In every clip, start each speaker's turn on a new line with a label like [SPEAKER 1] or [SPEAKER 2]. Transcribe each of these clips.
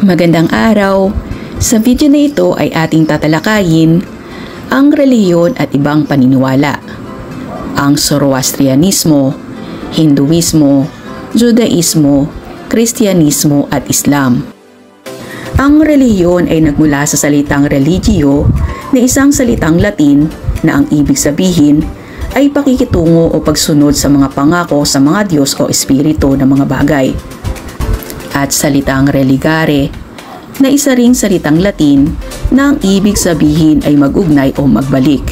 [SPEAKER 1] Magandang araw! Sa video na ito ay ating tatalakayin ang relihiyon at ibang paniniwala. Ang Zoroastrianismo, Hinduismo, Judaismo, Kristyanismo at Islam. Ang relihiyon ay nagmula sa salitang religio na isang salitang Latin na ang ibig sabihin ay pakikitungo o pagsunod sa mga pangako sa mga Diyos o espiritu ng mga bagay. At salitang religare na isa ring salitang Latin na ang ibig sabihin ay mag-ugnay o magbalik.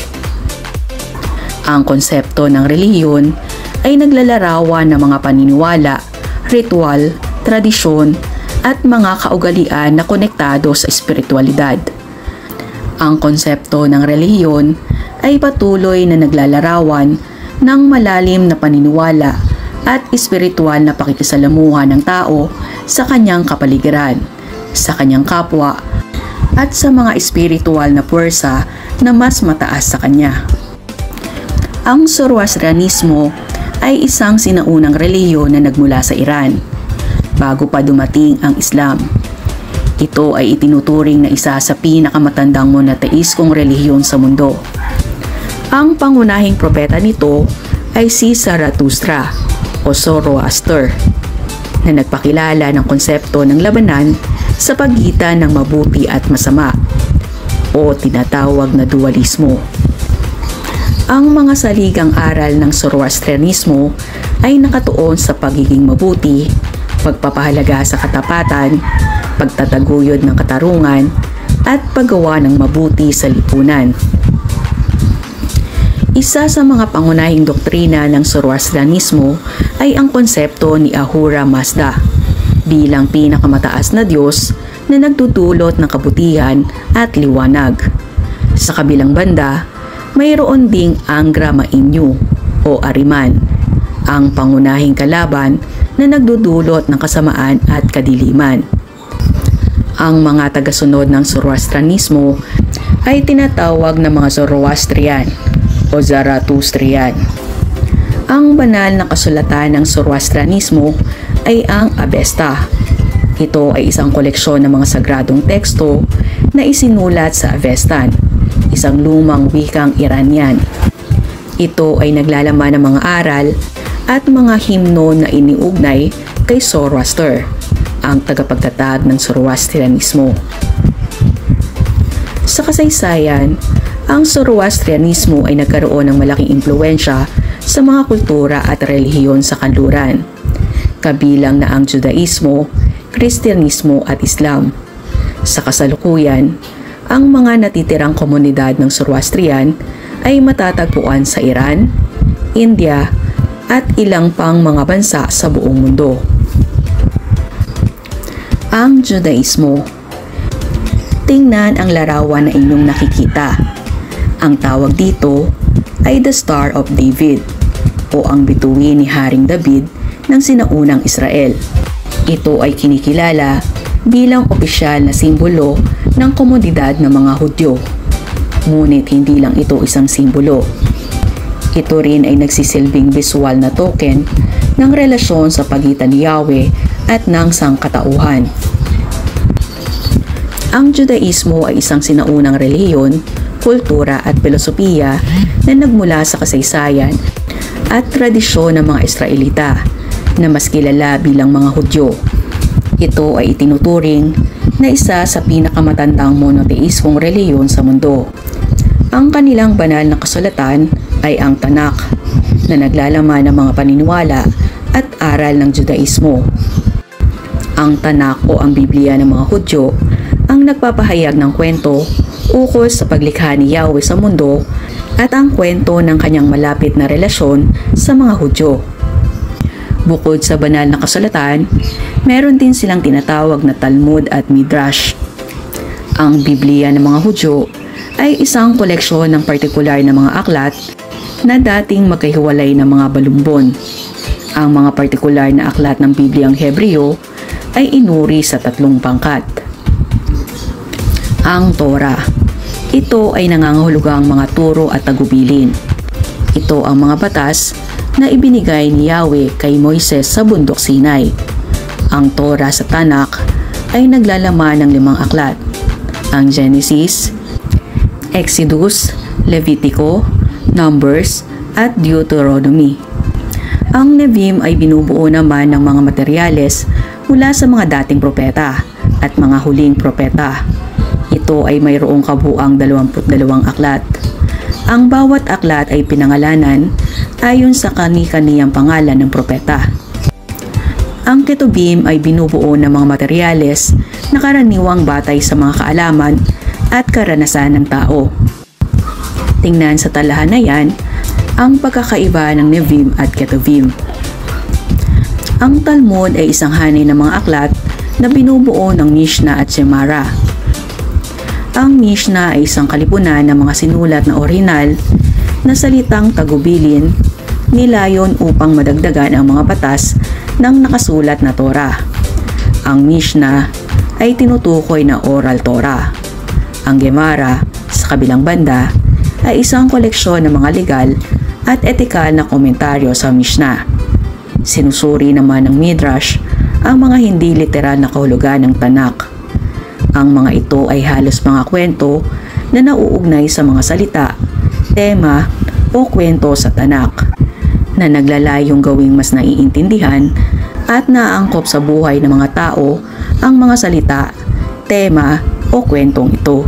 [SPEAKER 1] Ang konsepto ng relihiyon ay naglalarawan ng mga paniniwala, ritual, tradisyon at mga kaugalian na konektado sa espiritualidad. Ang konsepto ng relihiyon ay patuloy na naglalarawan ng malalim na paniniwala at espiritual na pakikisalamuha ng tao sa kanyang kapaligiran, sa kanyang kapwa, at sa mga espiritual na puwersa na mas mataas sa kanya. Ang Zoroastrianismo ay isang sinaunang relihiyon na nagmula sa Iran, bago pa dumating ang Islam. Ito ay itinuturing na isa sa pinakamatandang monoteistong relihiyon sa mundo. Ang pangunahing propeta nito ay si Zarathustra o Zoroaster, na nagpakilala ng konsepto ng labanan sa pagitan ng mabuti at masama o tinatawag na dualismo. Ang mga saligang aral ng Zoroastrianismo ay nakatuon sa pagiging mabuti, pagpapahalaga sa katapatan, pagtataguyod ng katarungan, at paggawa ng mabuti sa lipunan. Isa sa mga pangunahing doktrina ng Zoroastrianismo ay ang konsepto ni Ahura Mazda bilang pinakamataas na Diyos na nagdudulot ng kabutihan at liwanag. Sa kabilang banda, mayroon ding Angra Mainyu o Ariman, ang pangunahing kalaban na nagdudulot ng kasamaan at kadiliman. Ang mga tagasunod ng Zoroastrianismo ay tinatawag na mga Zoroastrian o Zarathustrian. Ang banal na kasulatan ng Zoroastrianismo ay ang Avesta. Ito ay isang koleksyon ng mga sagradong teksto na isinulat sa Avestan, isang lumang wikang Iranian. Ito ay naglalaman ng mga aral at mga himno na iniugnay kay Zoroaster, ang tagapagtatag ng Zoroastrianismo. Sa kasaysayan, ang Zoroastrianismo ay nagkaroon ng malaking impluwensya sa mga kultura at relihiyon sa kanluran, kabilang na ang Judaismo, Kristyanismo at Islam. Sa kasalukuyan, ang mga natitirang komunidad ng Zoroastrian ay matatagpuan sa Iran, India at ilang pang mga bansa sa buong mundo. Ang Judaismo. Tingnan ang larawan na inyong nakikita. Ang tawag dito ay The Star of David o ang bituin ni Haring David ng sinaunang Israel. Ito ay kinikilala bilang opisyal na simbolo ng komunidad ng mga Hudyo. Ngunit hindi lang ito isang simbolo. Ito rin ay nagsisilbing visual na token ng relasyon sa pagitan ni Yahweh at ng sangkatauhan. Ang Judaismo ay isang sinaunang relihiyon, kultura at filosofiya na nagmula sa kasaysayan at tradisyon ng mga Israelita na mas kilala bilang mga Hudyo. Ito ay itinuturing na isa sa pinakamatandang monoteistong relihiyon sa mundo. Ang kanilang banal na kasulatan ay ang Tanakh, na naglalaman ng mga paniniwala at aral ng Judaismo. Ang Tanakh o ang Biblia ng mga Hudyo ang nagpapahayag ng kwento ukol sa paglikha ni Yahweh sa mundo at ang kwento ng kanyang malapit na relasyon sa mga Hudyo. Bukod sa banal na kasulatan, meron din silang tinatawag na Talmud at Midrash. Ang Biblia ng mga Hudyo ay isang koleksyon ng partikular na mga aklat na dating magkahiwalay ng mga balumbon. Ang mga partikular na aklat ng Bibliang Hebreo ay inuri sa 3 pangkat. Ang Torah. Ito ay nangangahulugang mga turo at tagubilin. Ito ang mga batas na ibinigay ni Yahweh kay Moises sa bundok Sinai. Ang Torah sa Tanakh ay naglalaman ng 5 aklat, ang Genesis, Exodus, Levitico, Numbers, at Deuteronomy. Ang Nevi'im ay binubuo naman ng mga materyales mula sa mga dating propeta at mga huling propeta. Ito ay mayroong kabuuang 22 aklat. Ang bawat aklat ay pinangalanan ayon sa kani-kaniyang pangalan ng propeta. Ang Ketubim ay binubuo ng mga materyales na karaniwang batay sa mga kaalaman at karanasan ng tao. Tingnan sa talahan na yan ang pagkakaiba ng Nevi'im at Ketuvim. Ang Talmud ay isang hanay ng mga aklat na binubuo ng Mishnah at Gemara. Ang Mishnah ay isang kalipunan ng mga sinulat na orihinal na salitang tagubilin, nilayon upang madagdagan ang mga batas ng nakasulat na Torah. Ang Mishnah ay tinutukoy na oral Torah. Ang Gemara, sa kabilang banda, ay isang koleksyon ng mga legal at etikal na komentaryo sa Mishnah. Sinusuri naman ng Midrash ang mga hindi literal na kahulugan ng Tanakh. Ang mga ito ay halos mga kwento na nauugnay sa mga salita, tema o kwento sa Tanakh na naglalayong gawing mas naiintindihan at naaangkop sa buhay ng mga tao ang mga salita, tema o kwentong ito.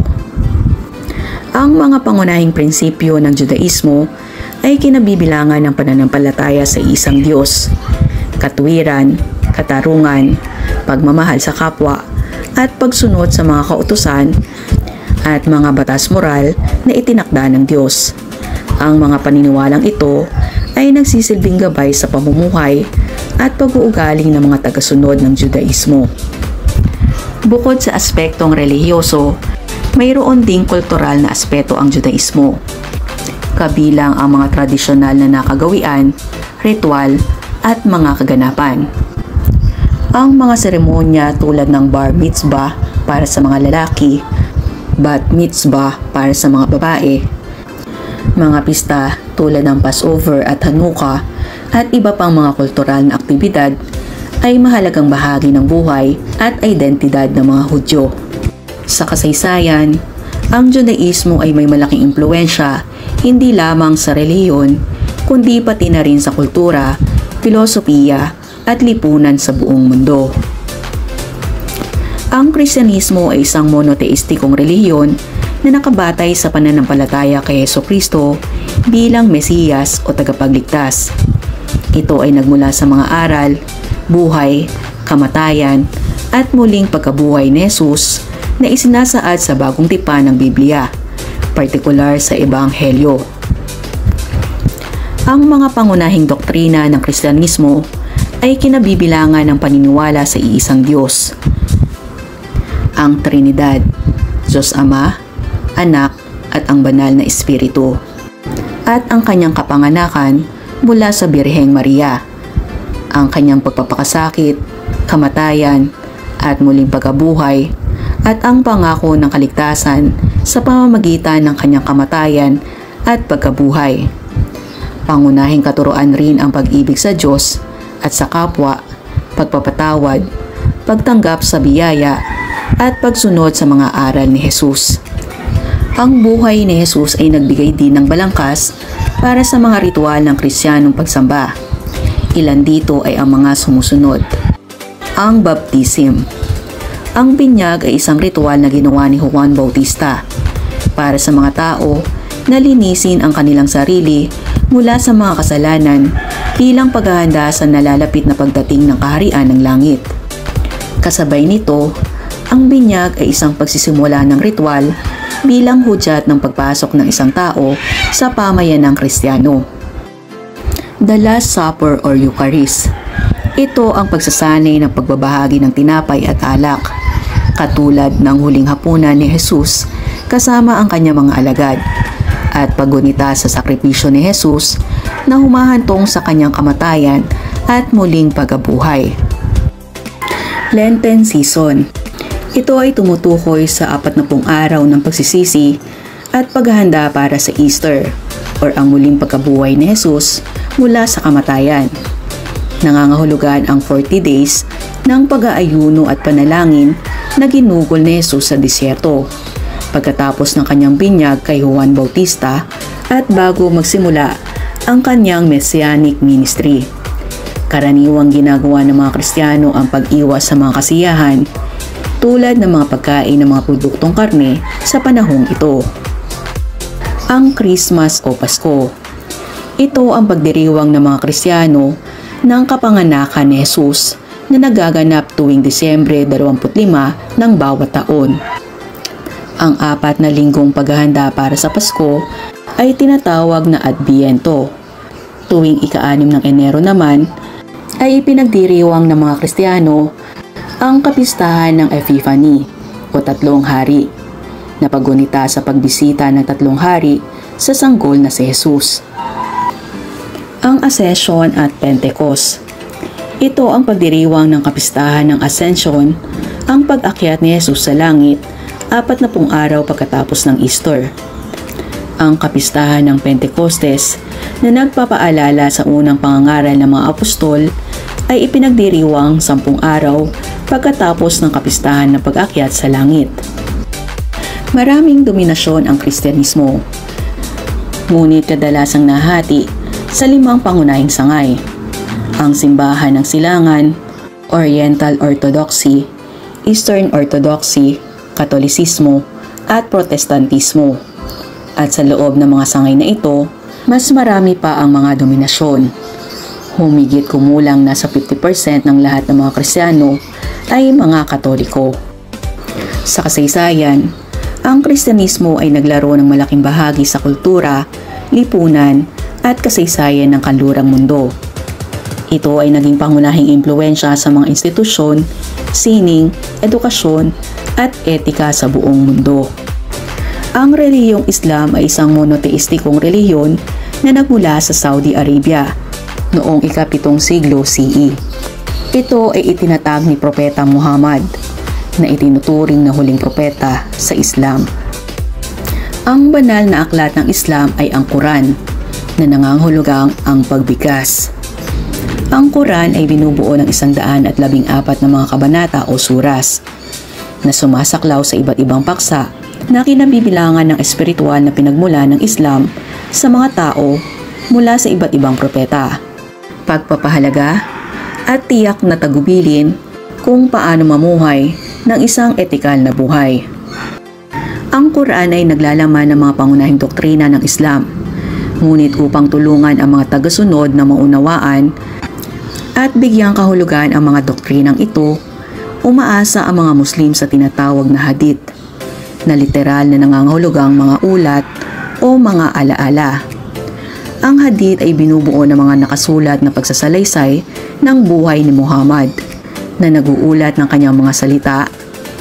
[SPEAKER 1] Ang mga pangunahing prinsipyo ng Judaismo ay kinabibilangan ng pananampalataya sa isang Diyos, katuwiran, katarungan, pagmamahal sa kapwa, at pagsunod sa mga kautusan at mga batas moral na itinakda ng Diyos. Ang mga paniniwalang ito ay nagsisilbing gabay sa pamumuhay at pag-uugali ng mga tagasunod ng Judaismo. Bukod sa aspektong relihiyoso, mayroon ding kultural na aspeto ang Judaismo, kabilang ang mga tradisyonal na nakagawian, ritual, at mga kaganapan. Ang mga seremonya tulad ng bar mitzvah para sa mga lalaki, bat mitzvah para sa mga babae, mga pista tulad ng Passover at Hanukkah at iba pang mga kultural na aktibidad ay mahalagang bahagi ng buhay at identidad ng mga Hudyo. Sa kasaysayan, ang Judaismo ay may malaking impluwensya hindi lamang sa relihiyon kundi pati na rin sa kultura, filosofiya at lipunan sa buong mundo. Ang Kristyanismo ay isang monoteistikong relihiyon na nakabatay sa pananampalataya kay Jesucristo bilang Mesiyas o tagapagligtas. Ito ay nagmula sa mga aral, buhay, kamatayan, at muling pagkabuhay ni Jesus na isinasaad sa bagong tipan ng Biblia, partikular sa Ebanghelyo. Ang mga pangunahing doktrina ng Kristyanismo ay kinabibilangan ng paniniwala sa iisang Diyos, ang Trinidad, Diyos Ama, Anak at ang Banal na Espiritu, at ang kanyang kapanganakan mula sa Birheng Maria, ang kanyang pagpapakasakit, kamatayan at muling pagkabuhay, at ang pangako ng kaligtasan sa pamamagitan ng kanyang kamatayan at pagkabuhay. Pangunahing katuruan rin ang pag-ibig sa Diyos at sa kapwa, pagpapatawad, pagtanggap sa biyaya, at pagsunod sa mga aral ni Jesus. Ang buhay ni Jesus ay nagbigay din ng balangkas para sa mga ritual ng Kristiyanong pagsamba. Ilan dito ay ang mga sumusunod. Ang baptism. Ang binyag ay isang ritual na ginawa ni Juan Bautista para sa mga tao na linisin ang kanilang sarili mula sa mga kasalanan bilang paghahanda sa nalalapit na pagdating ng kaharian ng langit. Kasabay nito, ang binyag ay isang pagsisimula ng ritual bilang hudyat ng pagpasok ng isang tao sa pamayanang Kristiyano. The Last Supper or Eucharist. Ito ang pagsasanay ng pagbabahagi ng tinapay at alak, katulad ng huling hapunan ni Jesus kasama ang kanyang mga alagad, at paggunita sa sakripisyo ni Jesus na humahantong sa kanyang kamatayan at muling pagkabuhay. Lenten Season. Ito ay tumutukoy sa 40 araw ng pagsisisi at paghahanda para sa Easter or ang muling pagkabuhay ni Jesus mula sa kamatayan. Nangangahulugan ang 40 days ng pag-aayuno at panalangin na ginugol ni Jesus sa disyerto pagkatapos ng kanyang binyag kay Juan Bautista at bago magsimula ang kanyang messianic ministry. Karaniwang ginagawa ng mga Kristiyano ang pag-iwas sa mga kasiyahan tulad ng mga pagkain ng mga produktong karne sa panahong ito. Ang Christmas o Pasko. Ito ang pagdiriwang ng mga Kristiyano ng kapanganakan ni Jesus na nagaganap tuwing Disyembre 25 ng bawat taon. Ang 4 na linggong paghahanda para sa Pasko ay tinatawag na Adbiento. Tuwing ika-6 ng Enero naman ay ipinagdiriwang ng mga Kristiyano ang kapistahan ng Epiphany o Tatlong Hari na paggunita sa pagbisita ng Tatlong Hari sa sanggol na si Jesus. Ang Ascension at Pentecost. Ito ang pagdiriwang ng kapistahan ng Ascension, ang pag-akyat ni Jesus sa langit 40 araw pagkatapos ng Easter. Ang kapistahan ng Pentecostes na nagpapaalala sa unang pangangaral ng mga apostol ay ipinagdiriwang 10 araw pagkatapos ng kapistahan ng pag-akyat sa langit. Maraming dominasyon ang Kristyanismo, ngunit kadalasang nahati sa 5 pangunahing sangay: ang Simbahan ng Silangan, Oriental Orthodoxy, Eastern Orthodoxy, Katolisismo at Protestantismo. At sa loob ng mga sangay na ito, mas marami pa ang mga dominasyon. Humigit kumulang nasa 50% ng lahat ng mga Kristiyano ay mga Katoliko. Sa kasaysayan, ang Kristyanismo ay naglaro ng malaking bahagi sa kultura, lipunan at kasaysayan ng kanlurang mundo. Ito ay naging pangunahing impluwensya sa mga institusyon, sining, edukasyon at etika sa buong mundo. Ang relihiyong Islam ay isang monoteistikong relihiyon na nagmula sa Saudi Arabia noong ika-7 siglo CE. Ito ay itinatag ni Propeta Muhammad na itinuturing na huling propeta sa Islam. Ang banal na aklat ng Islam ay ang Quran na nangangahulugang ang pagbigkas. Ang Quran ay binubuo ng 114 na mga kabanata o suras na sumasaklaw sa iba't ibang paksa na kinabibilangan ng espiritual na pinagmula ng Islam sa mga tao mula sa iba't ibang propeta, pagpapahalaga at tiyak na tagubilin kung paano mamuhay ng isang etikal na buhay. Ang Quran ay naglalaman ng mga pangunahing doktrina ng Islam, ngunit upang tulungan ang mga tagasunod na maunawaan at bigyang kahulugan ang mga doktrinang ito, umaasa ang mga Muslim sa tinatawag na hadith, na literal na nangangahulugang mga ulat o mga alaala. Ang hadith ay binubuo ng mga nakasulat na pagsasalaysay ng buhay ni Muhammad na nag-uulat ng kanyang mga salita,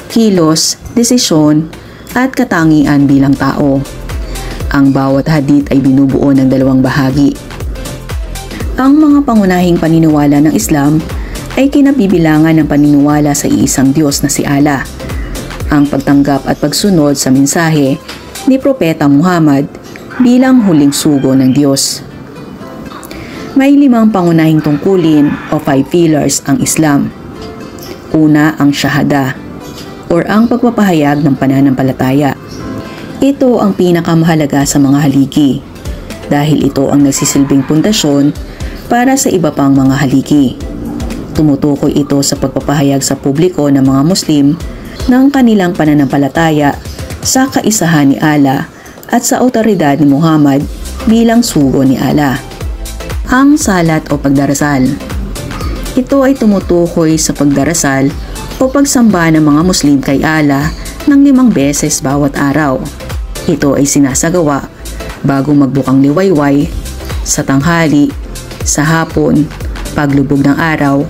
[SPEAKER 1] kilos, desisyon at katangian bilang tao. Ang bawat hadith ay binubuo ng 2 bahagi. Ang mga pangunahing paniniwala ng Islam ay kinabibilangan ng paniniwala sa iisang Diyos na si Allah, ang pagtanggap at pagsunod sa mensahe ni Propeta Muhammad bilang huling sugo ng Diyos. May 5 pangunahing tungkulin o 5 pillars ang Islam. Una, ang Shahada or ang pagpapahayag ng pananampalataya. Ito ang pinakamahalaga sa mga haligi dahil ito ang nagsisilbing pundasyon para sa iba pang mga haligi. Tumutukoy ito sa pagpapahayag sa publiko ng mga Muslim ng kanilang pananampalataya sa kaisahan ni Allah at sa awtoridad ni Muhammad bilang sugo ni Allah. Ang salat o pagdarasal. Ito ay tumutukoy sa pagdarasal o pagsamba ng mga Muslim kay Allah ng 5 beses bawat araw. Ito ay sinasagawa bago magbukang liwayway, sa tanghali, sa hapon, paglubog ng araw,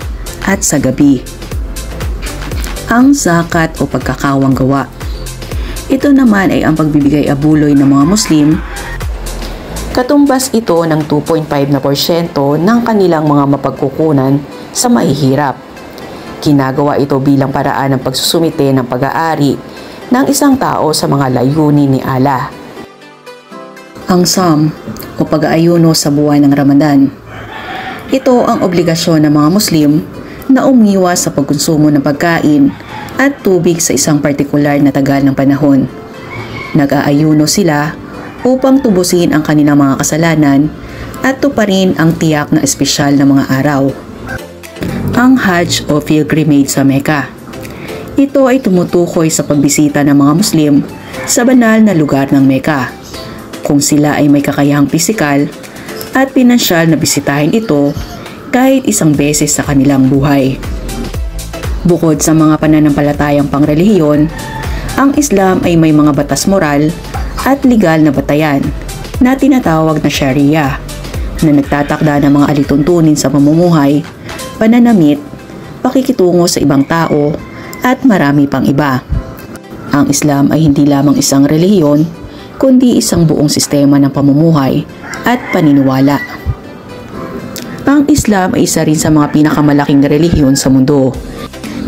[SPEAKER 1] at sa gabi. Ang zakat o pagkakawang gawa. Ito naman ay ang pagbibigay abuloy ng mga Muslim. Katumbas ito ng 2.5% ng kanilang mga mapagkukunan sa mahihirap. Ginagawa ito bilang paraan ng pagsusumite ng pag-aari ng isang tao sa mga layunin ni Allah. Ang Sawm o pag-aayuno sa buwan ng Ramadan. Ito ang obligasyon ng mga Muslim na umiwas sa pagkonsumo ng pagkain at tubig sa isang partikular na tagal ng panahon. Nag-aayuno sila upang tubusin ang kanilang mga kasalanan at tuparin ang tiyak na espesyal na mga araw. Ang Hajj o pilgrimage sa Mecca. Ito ay tumutukoy sa pagbisita ng mga Muslim sa banal na lugar ng Mecca, kung sila ay may kakayahang pisikal at pinansyal na bisitahin ito kahit isang beses sa kanilang buhay. Bukod sa mga pananampalatayang pangrelihiyon, ang Islam ay may mga batas moral at legal na batayan na tinatawag na Sharia na nagtatakda ng mga alituntunin sa pamumuhay, pananamit, pakikitungo sa ibang tao at marami pang iba. Ang Islam ay hindi lamang isang relihiyon kundi isang buong sistema ng pamumuhay at paniniwala. Ang Islam ay isa rin sa mga pinakamalaking relihiyon sa mundo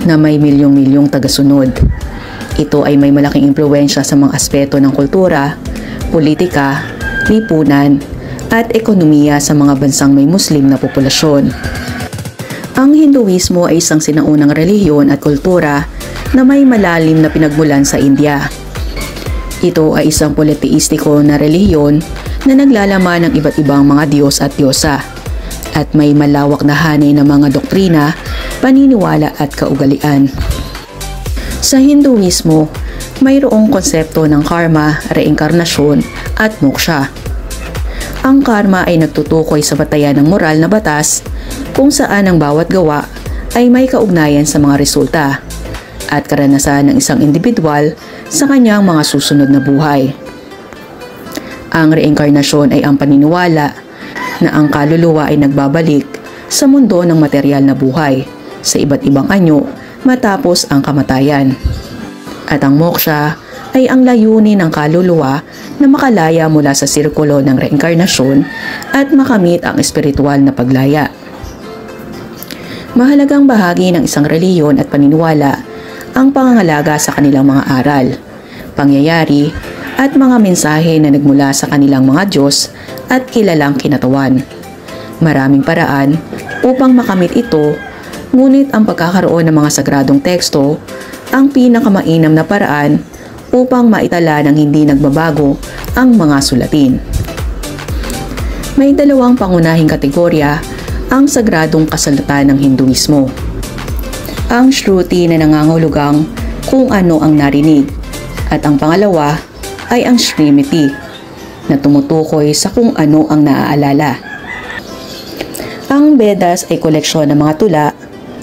[SPEAKER 1] na may milyong-milyong tagasunod. Ito ay may malaking impluwensya sa mga aspeto ng kultura, politika, lipunan, at ekonomiya sa mga bansang may Muslim na populasyon. Ang Hinduismo ay isang sinaunang relihiyon at kultura na may malalim na pinagmulan sa India. Ito ay isang politeistiko na relihiyon na naglalaman ng iba't ibang mga Diyos at Diyosa at may malawak na hanay ng mga doktrina, paniniwala at kaugalian. Sa Hinduismo, mayroong konsepto ng karma, reinkarnasyon at moksha. Ang karma ay nagtutukoy sa batayan ng moral na batas kung saan ang bawat gawa ay may kaugnayan sa mga resulta at karanasan ng isang individual sa kanyang mga susunod na buhay. Ang reinkarnasyon ay ang paniniwala na ang kaluluwa ay nagbabalik sa mundo ng materyal na buhay sa iba't ibang anyo matapos ang kamatayan. At ang moksha ay ang layunin ng kaluluwa na makalaya mula sa sirkulo ng reinkarnasyon at makamit ang espiritual na paglaya. Mahalagang bahagi ng isang relihiyon at paniniwala ang pangangalaga sa kanilang mga aral, pangyayari at mga mensahe na nagmula sa kanilang mga Diyos at kilalang kinatawan. Maraming paraan upang makamit ito, ngunit ang pagkakaroon ng mga sagradong teksto ang pinakamainam na paraan upang maitala ng hindi nagbabago ang mga sulatin. May dalawang pangunahing kategorya ang sagradong kasulatan ng Hinduismo. Ang Shruti na nangangahulugang kung ano ang narinig at ang pangalawa ay ang Smriti na tumutukoy sa kung ano ang naaalala. Ang Vedas ay koleksyon ng mga tula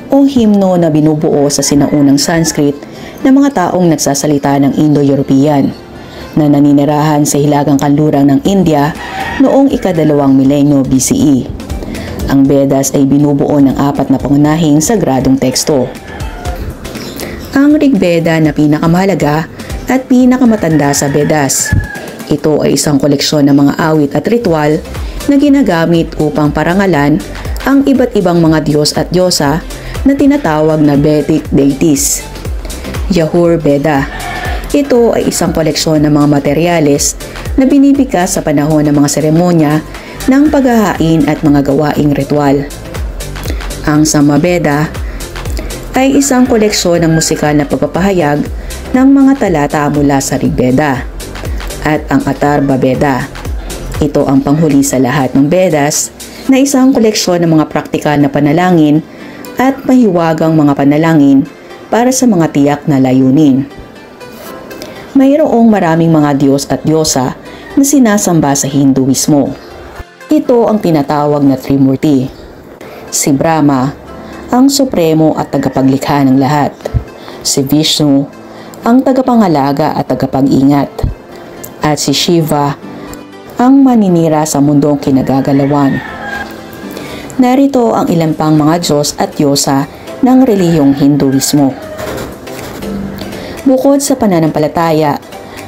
[SPEAKER 1] o himno na binubuo sa sinaunang Sanskrit ng mga taong nagsasalita ng Indo-European na naninirahan sa hilagang kanlurang ng India noong ika-2 milenyo BCE. Ang Vedas ay binubuo ng 4 na pangunahing sagradong teksto. Ang Rigveda na pinakamahalaga at pinakamatanda sa Vedas. Ito ay isang koleksyon ng mga awit at ritual na ginagamit upang parangalan ang iba't ibang mga Diyos at Diyosa na tinatawag na Vedic deities. Yajur Veda. Ito ay isang koleksyon ng mga materyales na binibigkas sa panahon ng mga seremonya ng paghahain at mga gawaing ritual. Ang Samaveda ay isang koleksyon ng musikal na pagpapahayag ng mga talata mula sa Rigveda. At ang Atharva Veda. Ito ang panghuli sa lahat ng Vedas na isang koleksyon ng mga praktikal na panalangin at pahiwagang mga panalangin para sa mga tiyak na layunin. Mayroong maraming mga Diyos at Diyosa na sinasamba sa Hinduismo. Ito ang tinatawag na Trimurti. Si Brahma, ang supremo at tagapaglikha ng lahat. Si Vishnu, ang tagapangalaga at tagapag-ingat. At si Shiva, ang maninira sa mundong kinagagalawan. Narito ang ilan pang mga Diyos at Diyosa ng relihiyong Hinduismo. Bukod sa pananampalataya,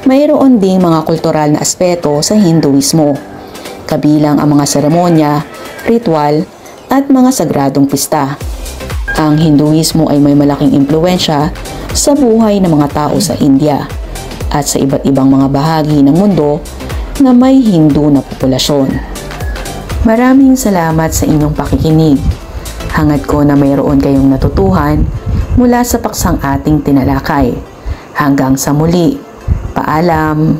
[SPEAKER 1] mayroon ding mga kultural na aspeto sa Hinduismo, kabilang ang mga seremonya, ritual, at mga sagradong pista. Ang Hinduismo ay may malaking impluwensya sa buhay ng mga tao sa India at sa iba't ibang mga bahagi ng mundo na may Hindu na populasyon. Maraming salamat sa inyong pakikinig. Hangad ko na mayroon kayong natutuhan mula sa paksang ating tinalakay. Hanggang sa muli, paalam!